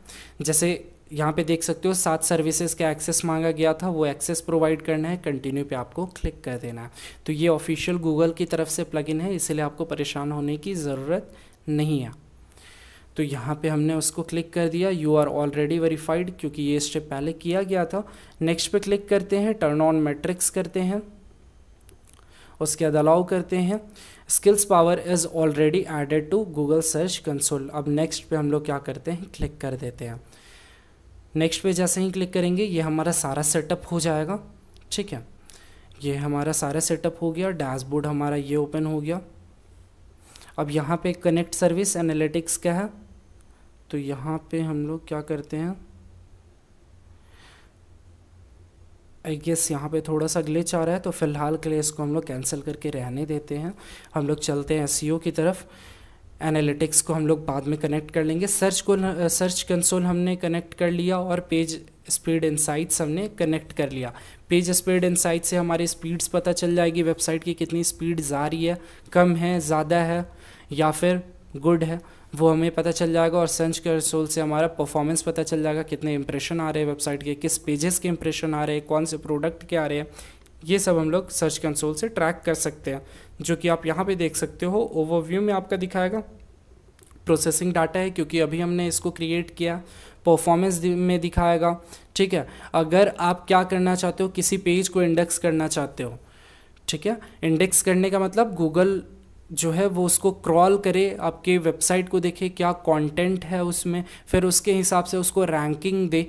जैसे यहाँ पे देख सकते हो 7 सर्विसेज का एक्सेस मांगा गया था, वो एक्सेस प्रोवाइड करना है। कंटिन्यू पे आपको क्लिक कर देना है। तो ये ऑफिशियल गूगल की तरफ से प्लगइन है, इसलिए आपको परेशान होने की ज़रूरत नहीं है। तो यहाँ पे हमने उसको क्लिक कर दिया, यू आर ऑलरेडी वेरीफाइड, क्योंकि ये स्टेप पहले किया गया था। नेक्स्ट पे क्लिक करते हैं, टर्न ऑन मैट्रिक्स करते हैं, उसके बाद अलाउ करते हैं। Skills power is already added to Google search console. अब नेक्स्ट पे हम लोग क्या करते हैं, क्लिक कर देते हैं। नेक्स्ट पे जैसे ही क्लिक करेंगे ये हमारा सारा सेटअप हो जाएगा, ठीक है। ये हमारा सारा सेटअप हो गया, डैशबोर्ड हमारा ये ओपन हो गया। अब यहाँ पे कनेक्ट सर्विस एनालिटिक्स क्या है, तो यहाँ पे हम लोग क्या करते हैं, आई गेस यहाँ पे थोड़ा सा ग्लिच आ रहा है, तो फिलहाल के लिए इसको हम लोग कैंसिल करके रहने देते हैं। हम लोग चलते हैं एसईओ की तरफ। एनालिटिक्स को हम लोग बाद में कनेक्ट कर लेंगे। सर्च कंसोल हमने कनेक्ट कर लिया, और पेज स्पीड इनसाइट्स हमने कनेक्ट कर लिया। पेज स्पीड इनसाइट से हमारी स्पीड्स पता चल जाएगी, वेबसाइट की कितनी स्पीड जा रही है, कम है, ज़्यादा है या फिर गुड है, वो हमें पता चल जाएगा। और सर्च कंसोल से हमारा परफॉर्मेंस पता चल जाएगा, कितने इंप्रेशन आ रहे हैं वेबसाइट के, किस पेजेस के इंप्रेशन आ रहे हैं, कौन से प्रोडक्ट के आ रहे हैं, ये सब हम लोग सर्च कंसोल से ट्रैक कर सकते हैं, जो कि आप यहाँ पे देख सकते हो। ओवरव्यू में आपका दिखाएगा, प्रोसेसिंग डाटा है क्योंकि अभी हमने इसको क्रिएट किया, परफॉर्मेंस में दिखाएगा, ठीक है। अगर आप क्या करना चाहते हो, किसी पेज को इंडेक्स करना चाहते हो, ठीक है, इंडेक्स करने का मतलब गूगल जो है वो उसको क्रॉल करे, आपके वेबसाइट को देखे क्या कंटेंट है उसमें, फिर उसके हिसाब से उसको रैंकिंग दे।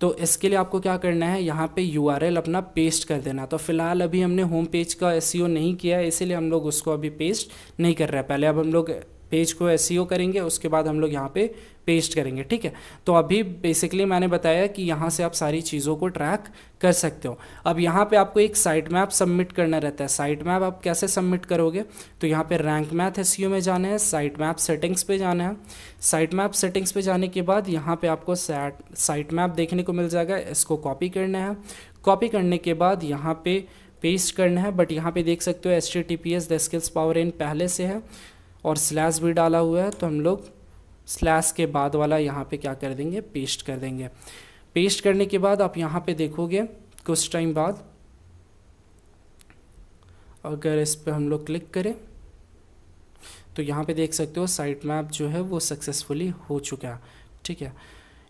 तो इसके लिए आपको क्या करना है, यहाँ पे यूआरएल अपना पेस्ट कर देना। तो फिलहाल अभी हमने होम पेज का एसईओ नहीं किया है, इसीलिए हम लोग उसको अभी पेस्ट नहीं कर रहे हैं। पहले अब हम लोग पेज को एसईओ करेंगे, उसके बाद हम लोग यहाँ पे पेस्ट करेंगे, ठीक है। तो अभी बेसिकली मैंने बताया कि यहाँ से आप सारी चीज़ों को ट्रैक कर सकते हो। अब यहाँ पे आपको एक साइट मैप सबमिट करना रहता है। साइट मैप आप कैसे सबमिट करोगे, तो यहाँ पे रैंक मैथ एसईओ में जाना है, साइट मैप सेटिंग्स पे जाना है। साइट मैप सेटिंग्स पे जाने के बाद यहाँ पे आपको साइट मैप देखने को मिल जाएगा, इसको कॉपी करना है। कॉपी करने के बाद यहाँ पे पेस्ट करना है, बट यहाँ पे देख सकते हो HTTPS the skills power in पहले से है और स्लैश भी डाला हुआ है, तो हम लोग स्लैश के बाद वाला यहाँ पे क्या कर देंगे, पेस्ट कर देंगे। पेस्ट करने के बाद आप यहाँ पे देखोगे कुछ टाइम बाद, अगर इस पे हम लोग क्लिक करें तो यहाँ पे देख सकते हो साइट मैप जो है वो सक्सेसफुली हो चुका है, ठीक है।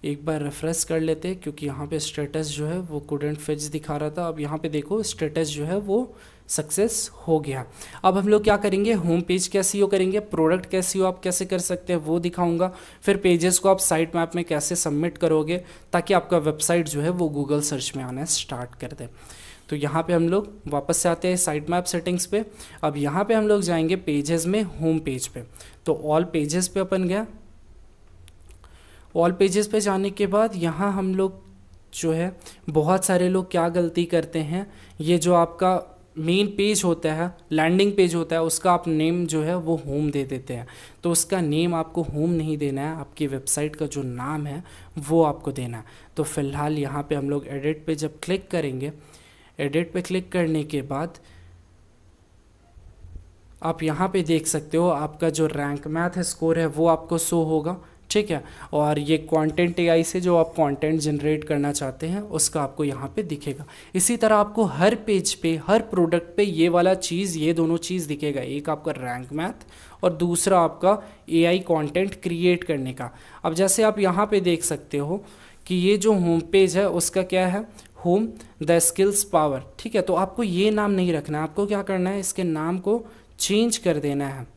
एक बार रिफ्रेश कर लेते हैं क्योंकि यहाँ पे स्टेटस जो है वो कुडंट फिच दिखा रहा था। अब यहाँ पे देखो स्टेटस जो है वो सक्सेस हो गया। अब हम लोग क्या करेंगे, होम पेज का एसईओ करेंगे, प्रोडक्ट का एसईओ आप कैसे कर सकते हैं वो दिखाऊंगा, फिर पेजेस को आप साइट मैप में कैसे सबमिट करोगे ताकि आपका वेबसाइट जो है वो गूगल सर्च में आना स्टार्ट कर दे। तो यहाँ पे हम लोग वापस से आते हैं साइट मैप सेटिंग्स पे। अब यहाँ पे हम लोग जाएंगे पेजेस में, होम पेज पे। तो ऑल पेजेस पे अपन गया। ऑल पेजेस पे जाने के बाद यहाँ हम लोग जो है, बहुत सारे लोग क्या गलती करते हैं, ये जो आपका मेन पेज होता है, लैंडिंग पेज होता है, उसका आप नेम जो है वो होम दे देते हैं। तो उसका नेम आपको होम नहीं देना है, आपकी वेबसाइट का जो नाम है वो आपको देना है। तो फिलहाल यहाँ पे हम लोग एडिट पे जब क्लिक करेंगे, एडिट पे क्लिक करने के बाद आप यहाँ पे देख सकते हो आपका जो रैंक मैथ स्कोर है वो आपको शो होगा, ठीक है। और ये कंटेंट एआई से जो आप कंटेंट जनरेट करना चाहते हैं उसका आपको यहाँ पे दिखेगा। इसी तरह आपको हर पेज पे, हर प्रोडक्ट पे ये वाला चीज़, ये दोनों चीज़ दिखेगा, एक आपका रैंक मैथ और दूसरा आपका एआई कंटेंट क्रिएट करने का। अब जैसे आप यहाँ पे देख सकते हो कि ये जो होम पेज है उसका क्या है, होम द स्किल्स पावर, ठीक है। तो आपको ये नाम नहीं रखना है, आपको क्या करना है, इसके नाम को चेंज कर देना है।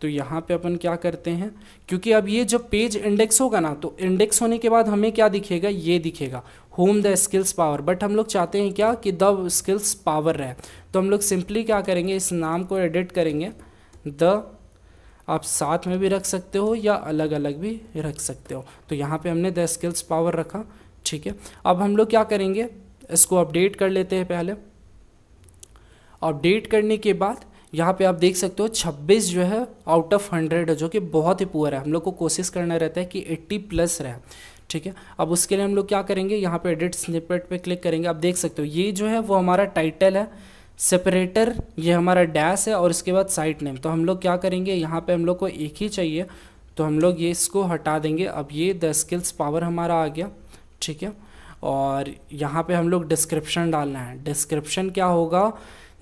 तो यहाँ पे अपन क्या करते हैं, क्योंकि अब ये जब पेज इंडेक्स होगा ना, तो इंडेक्स होने के बाद हमें क्या दिखेगा, ये दिखेगा home the skills power. But हम लोग चाहते हैं क्या कि द स्किल्स पावर रहे। तो हम लोग सिंपली क्या करेंगे, इस नाम को एडिट करेंगे, द, आप साथ में भी रख सकते हो या अलग अलग भी रख सकते हो। तो यहाँ पे हमने द स्किल्स पावर रखा, ठीक है। अब हम लोग क्या करेंगे, इसको अपडेट कर लेते हैं पहले। अपडेट करने के बाद यहाँ पे आप देख सकते हो 26 जो है आउट ऑफ 100 है, जो कि बहुत ही पुअर है। हम लोग को कोशिश करना रहता है कि 80 प्लस रहे, ठीक है। अब उसके लिए हम लोग क्या करेंगे, यहाँ पे एडिट स्निपेट पे क्लिक करेंगे। आप देख सकते हो ये जो है वो हमारा टाइटल है, सेपरेटर ये हमारा डैश है और इसके बाद साइट नेम। तो हम लोग क्या करेंगे, यहाँ पे हम लोग को एक ही चाहिए, तो हम लोग ये इसको हटा देंगे। अब ये द स्किल्स पावर हमारा आ गया, ठीक है। और यहाँ पे हम लोग डिस्क्रिप्शन डालना है। डिस्क्रिप्शन क्या होगा,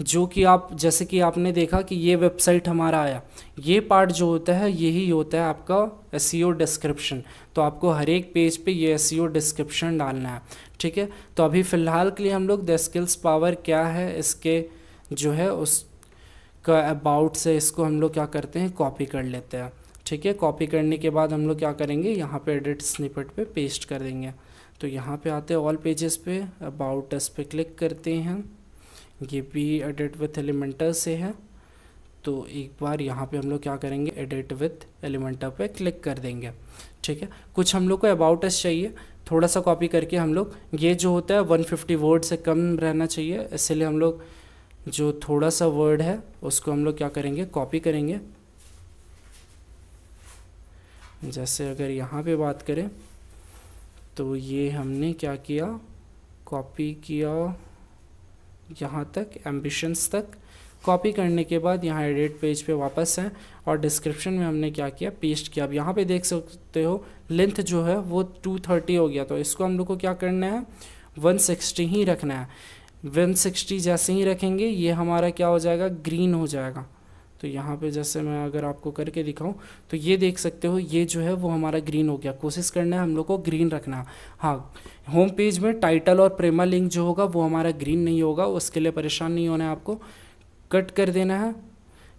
जो कि आप, जैसे कि आपने देखा कि ये वेबसाइट हमारा आया, ये पार्ट जो होता है यही होता है आपका एसईओ डिस्क्रिप्शन। तो आपको हर एक पेज पे ये एसईओ डिस्क्रिप्शन डालना है, ठीक है। तो अभी फ़िलहाल के लिए हम लोग द स्किल्स पावर क्या है, इसके जो है उसका अबाउट से इसको हम लोग क्या करते हैं, कॉपी कर लेते हैं, ठीक है। कॉपी करने के बाद हम लोग क्या करेंगे, यहाँ पे एडिट स्निपेट पे पेस्ट कर देंगे। तो यहाँ पे आते हैं ऑल पेजेस पे, अबाउट अस पे क्लिक करते हैं, ये भी एडिट विथ एलिमेंटर से है। तो एक बार यहाँ पे हम लोग क्या करेंगे, एडिट विथ एलिमेंटर पे क्लिक कर देंगे, ठीक है। कुछ हम लोग को अबाउट अस चाहिए, थोड़ा सा कॉपी करके हम लोग, ये जो होता है 150 वर्ड से कम रहना चाहिए, इसलिए हम लोग जो थोड़ा सा वर्ड है उसको हम लोग क्या करेंगे, कॉपी करेंगे। जैसे अगर यहाँ पे बात करें तो ये हमने क्या किया, कॉपी किया यहाँ तक, एम्बिशंस तक। कॉपी करने के बाद यहाँ एडिट पेज पे वापस हैं और डिस्क्रिप्शन में हमने क्या किया, पेस्ट किया। अब यहाँ पे देख सकते हो लेंथ जो है वो 230 हो गया, तो इसको हम लोग को क्या करना है, 160 ही रखना है। 160 जैसे ही रखेंगे ये हमारा क्या हो जाएगा, ग्रीन हो जाएगा। तो यहाँ पे जैसे मैं अगर आपको करके दिखाऊं तो ये देख सकते हो ये जो है वो हमारा ग्रीन हो गया। कोशिश करना है हम लोग को ग्रीन रखना। हाँ, होम पेज में टाइटल और प्रेमा लिंक जो होगा वो हमारा ग्रीन नहीं होगा, उसके लिए परेशान नहीं होना है आपको। कट कर देना है।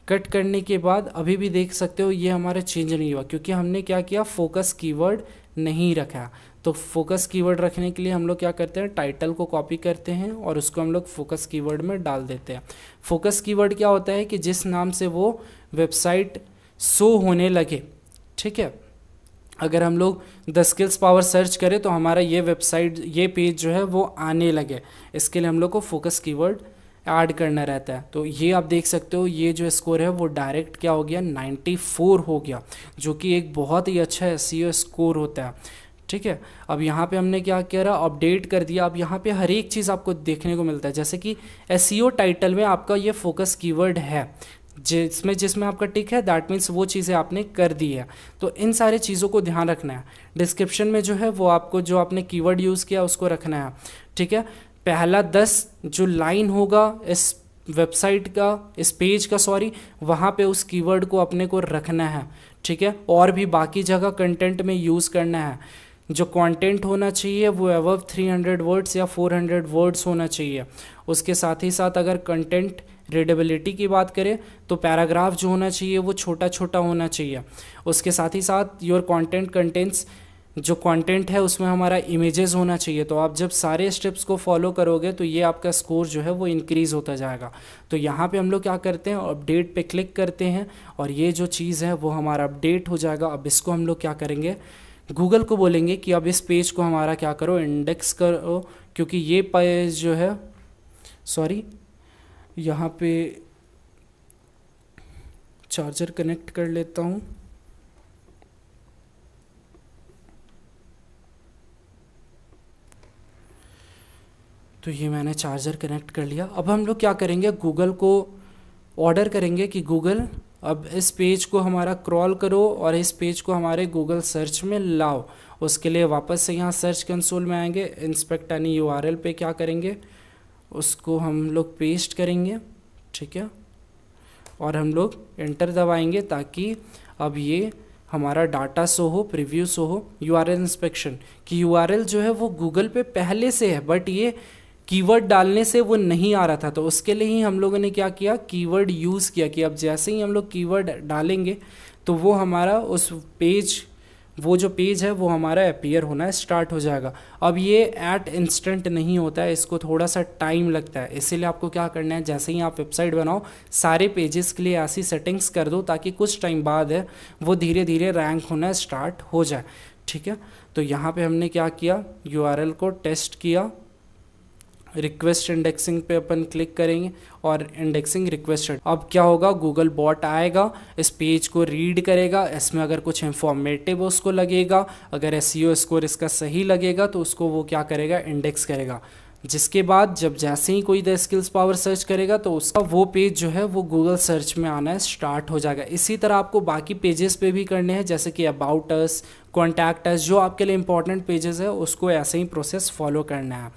कट करने के बाद अभी भी देख सकते हो ये हमारा चेंज नहीं हुआ, क्योंकि हमने क्या किया, फोकस कीवर्ड नहीं रखा। तो फोकस कीवर्ड रखने के लिए हम लोग क्या करते हैं, टाइटल को कॉपी करते हैं और उसको हम लोग फोकस कीवर्ड में डाल देते हैं। फोकस कीवर्ड क्या होता है कि जिस नाम से वो वेबसाइट शो होने लगे, ठीक है। अगर हम लोग द स्किल्स पावर सर्च करें तो हमारा ये वेबसाइट, ये पेज जो है वो आने लगे, इसके लिए हम लोग को फोकस कीवर्ड ऐड करना रहता है। तो ये आप देख सकते हो ये जो स्कोर है वो डायरेक्ट क्या हो गया, 94 हो गया, जो कि एक बहुत ही अच्छा एसईओ स्कोर होता है, ठीक है। अब यहाँ पे हमने क्या किया, अपडेट कर दिया। अब यहाँ पे हर एक चीज़ आपको देखने को मिलता है, जैसे कि एसईओ टाइटल में आपका ये फोकस कीवर्ड है, जिसमें आपका टिक है, दैट मीन्स वो चीज़ें आपने कर दी है। तो इन सारी चीज़ों को ध्यान रखना है। डिस्क्रिप्शन में जो है वो आपको जो आपने कीवर्ड यूज़ किया उसको रखना है, ठीक है। पहला 10 जो लाइन होगा इस वेबसाइट का, इस पेज का सॉरी, वहाँ पे उस कीवर्ड को अपने को रखना है, ठीक है। और भी बाकी जगह कंटेंट में यूज़ करना है। जो कंटेंट होना चाहिए वो अबव 300 वर्ड्स या 400 वर्ड्स होना चाहिए। उसके साथ ही साथ अगर कंटेंट रीडेबिलिटी की बात करें तो पैराग्राफ जो होना चाहिए वो छोटा छोटा होना चाहिए। उसके साथ ही साथ योर कंटेंट कंटेंट्स जो कंटेंट है उसमें हमारा इमेजेस होना चाहिए। तो आप जब सारे स्टेप्स को फॉलो करोगे तो ये आपका स्कोर जो है वो इंक्रीज़ होता जाएगा। तो यहाँ पे हम लोग क्या करते हैं, अपडेट पे क्लिक करते हैं और ये जो चीज़ है वो हमारा अपडेट हो जाएगा। अब इसको हम लोग क्या करेंगे, गूगल को बोलेंगे कि अब इस पेज को हमारा क्या करो, इंडेक्स करो, क्योंकि ये पेज जो है, सॉरी यहाँ पे चार्जर कनेक्ट कर लेता हूँ। तो ये मैंने चार्जर कनेक्ट कर लिया। अब हम लोग क्या करेंगे, गूगल को ऑर्डर करेंगे कि गूगल अब इस पेज को हमारा क्रॉल करो और इस पेज को हमारे गूगल सर्च में लाओ। उसके लिए वापस से यहाँ सर्च कंसोल में आएंगे, इंस्पेक्ट एनी यूआरएल पे क्या करेंगे, उसको हम लोग पेस्ट करेंगे, ठीक है, और हम लोग एंटर दबाएंगे ताकि अब ये हमारा डाटा शो हो, प्रीव्यू शो हो। यूआरएल इंस्पेक्शन की यूआरएल जो है वो गूगल पे पहले से है, बट ये कीवर्ड डालने से वो नहीं आ रहा था। तो उसके लिए ही हम लोगों ने क्या किया, कीवर्ड यूज़ किया कि अब जैसे ही हम लोग कीवर्ड डालेंगे तो वो हमारा उस पेज, वो जो पेज है वो हमारा अपीयर होना स्टार्ट हो जाएगा। अब ये एट इंस्टेंट नहीं होता है, इसको थोड़ा सा टाइम लगता है। इसीलिए आपको क्या करना है, जैसे ही आप वेबसाइट बनाओ सारे पेजेस के लिए ऐसी सेटिंग्स कर दो ताकि कुछ टाइम बाद है वो धीरे धीरे रैंक होना स्टार्ट हो जाए, ठीक है। तो यहाँ पे हमने क्या किया, यूआरएल को टेस्ट किया, रिक्वेस्ट इंडेक्सिंग पे अपन क्लिक करेंगे और इंडेक्सिंग रिक्वेस्टेड। अब क्या होगा, गूगल बॉट आएगा, इस पेज को रीड करेगा, इसमें अगर कुछ इंफॉर्मेटिव उसको लगेगा, अगर एसईओ स्कोर इसका सही लगेगा तो उसको वो क्या करेगा, इंडेक्स करेगा। जिसके बाद जब जैसे ही कोई द स्किल्स पावर सर्च करेगा तो उसका वो पेज जो है वो गूगल सर्च में आना स्टार्ट हो जाएगा। इसी तरह आपको बाकी पेजेस पे भी करने हैं, जैसे कि अबाउट अस, कॉन्टैक्ट अस, जो आपके लिए इंपॉर्टेंट पेजेस है उसको ऐसे ही प्रोसेस फॉलो करना है।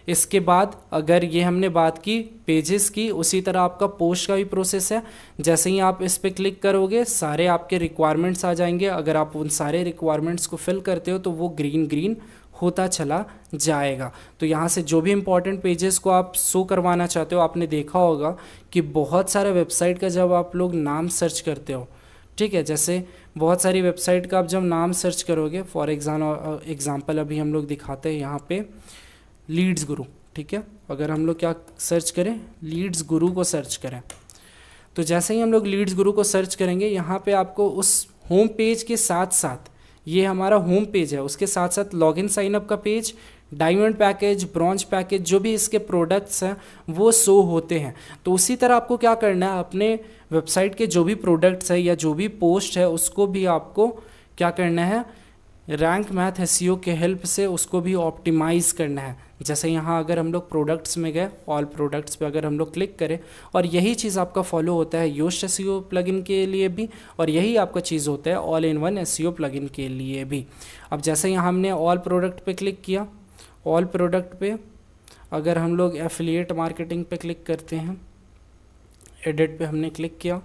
इसके बाद अगर ये हमने बात की पेजेस की, उसी तरह आपका पोस्ट का भी प्रोसेस है। जैसे ही आप इस पर क्लिक करोगे सारे आपके रिक्वायरमेंट्स आ जाएंगे। अगर आप उन सारे रिक्वायरमेंट्स को फिल करते हो तो वो ग्रीन ग्रीन होता चला जाएगा। तो यहाँ से जो भी इंपॉर्टेंट पेजेस को आप शो करवाना चाहते हो, आपने देखा होगा कि बहुत सारे वेबसाइट का जब आप लोग नाम सर्च करते हो, ठीक है, जैसे बहुत सारी वेबसाइट का आप जब नाम सर्च करोगे, फॉर एग्जाम्पल अभी हम लोग दिखाते हैं यहाँ पे लीड्स गुरु, ठीक है। अगर हम लोग क्या सर्च करें, लीड्स गुरु को सर्च करें, तो जैसे ही हम लोग लीड्स गुरु को सर्च करेंगे यहाँ पे आपको उस होम पेज के साथ साथ, ये हमारा होम पेज है, उसके साथ साथ लॉगिन साइनअप का page, diamond package, bronze package, जो भी इसके प्रोडक्ट्स हैं वो शो होते हैं। तो उसी तरह आपको क्या करना है, अपने वेबसाइट के जो भी प्रोडक्ट्स है या जो भी पोस्ट है उसको भी आपको क्या करना है, रैंक मैथ एसईओ के हेल्प से उसको भी ऑप्टिमाइज़ करना है। जैसे यहाँ अगर हम लोग प्रोडक्ट्स में गए, ऑल प्रोडक्ट्स पे अगर हम लोग क्लिक करें, और यही चीज़ आपका फॉलो होता है योस्ट एसईओ प्लगइन के लिए भी, और यही आपका चीज़ होता है all in one SEO plugin के लिए भी। अब जैसे यहाँ हमने ऑल प्रोडक्ट पे क्लिक किया, ऑल प्रोडक्ट पे अगर हम लोग एफिलिएट मार्केटिंग पे क्लिक करते हैं, एडिट पे हमने क्लिक किया,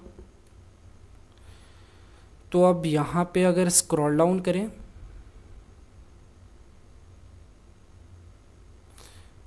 तो अब यहाँ पे अगर स्क्रॉल डाउन करें,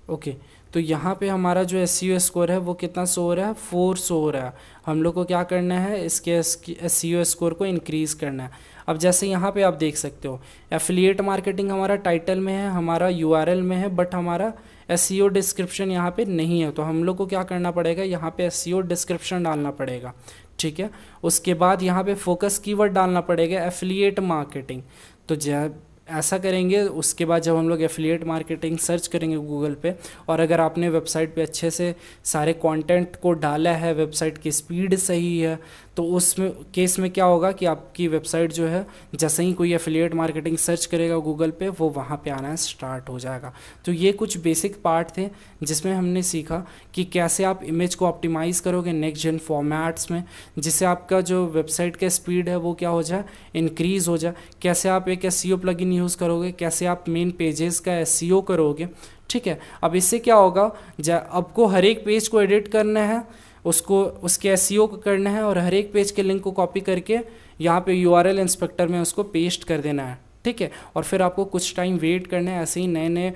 ओके, तो यहाँ पे हमारा जो एसईओ स्कोर है वो कितना शो हो रहा है, 4 शो हो रहा है। हम लोग को क्या करना है, इसके एसईओ स्कोर को इंक्रीज़ करना है। अब जैसे यहाँ पे आप देख सकते हो एफिलिएट मार्केटिंग हमारा टाइटल में है, हमारा यूआरएल में है, बट हमारा एसईओ डिस्क्रिप्शन यहाँ पे नहीं है। तो हम लोग को क्या करना पड़ेगा, यहाँ पे एसईओ डिस्क्रिप्शन डालना पड़ेगा, ठीक है। उसके बाद यहाँ पे फोकस कीवर्ड डालना पड़ेगा, एफिलिएट मार्केटिंग। तो जब ऐसा करेंगे उसके बाद जब हम लोग एफिलिएट मार्केटिंग सर्च करेंगे गूगल पे, और अगर आपने वेबसाइट पे अच्छे से सारे कंटेंट को डाला है, वेबसाइट की स्पीड सही है, तो उसमें केस में क्या होगा कि आपकी वेबसाइट जो है जैसे ही कोई एफिलिएट मार्केटिंग सर्च करेगा गूगल पे वो वहाँ पे आना स्टार्ट हो जाएगा। तो ये कुछ बेसिक पार्ट थे जिसमें हमने सीखा कि कैसे आप इमेज को ऑप्टिमाइज़ करोगे नेक्स्ट जेन फॉर्मेट्स में, जिससे आपका जो वेबसाइट का स्पीड है वो क्या हो जाए, इंक्रीज़ हो जाए। कैसे आप एक एसईओ प्लगइन यूज़ करोगे, कैसे आप मेन पेजेस का एसईओ करोगे, ठीक है। अब इससे क्या होगा, आपको हर एक पेज को एडिट करना है, उसको उसके एसईओ को करना है, और हर एक पेज के लिंक को कॉपी करके यहाँ पे यूआरएल इंस्पेक्टर में उसको पेस्ट कर देना है, ठीक है। और फिर आपको कुछ टाइम वेट करना है, ऐसे ही नए नए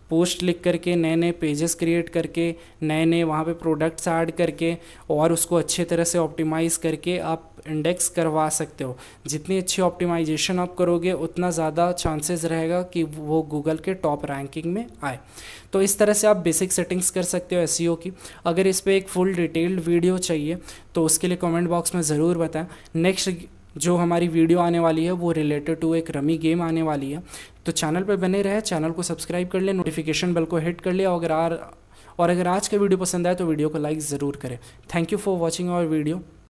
पोस्ट लिख करके, नए नए पेजेस क्रिएट करके, नए नए वहाँ पे प्रोडक्ट्स ऐड करके, और उसको अच्छे तरह से ऑप्टिमाइज़ करके आप इंडेक्स करवा सकते हो। जितनी अच्छी ऑप्टिमाइजेशन आप करोगे उतना ज़्यादा चांसेस रहेगा कि वो गूगल के टॉप रैंकिंग में आए। तो इस तरह से आप बेसिक सेटिंग्स कर सकते हो एसईओ की। अगर इस पर एक फुल डिटेल्ड वीडियो चाहिए तो उसके लिए कमेंट बॉक्स में ज़रूर बताएं। नेक्स्ट जो हमारी वीडियो आने वाली है वो रिलेटेड टू एक रमी गेम आने वाली है। तो चैनल पर बने रहे, चैनल को सब्सक्राइब कर ले, नोटिफिकेशन बेल को हिट कर ले। और अगर आज का वीडियो पसंद आए तो वीडियो को लाइक ज़रूर करें। Thank you for watching our video.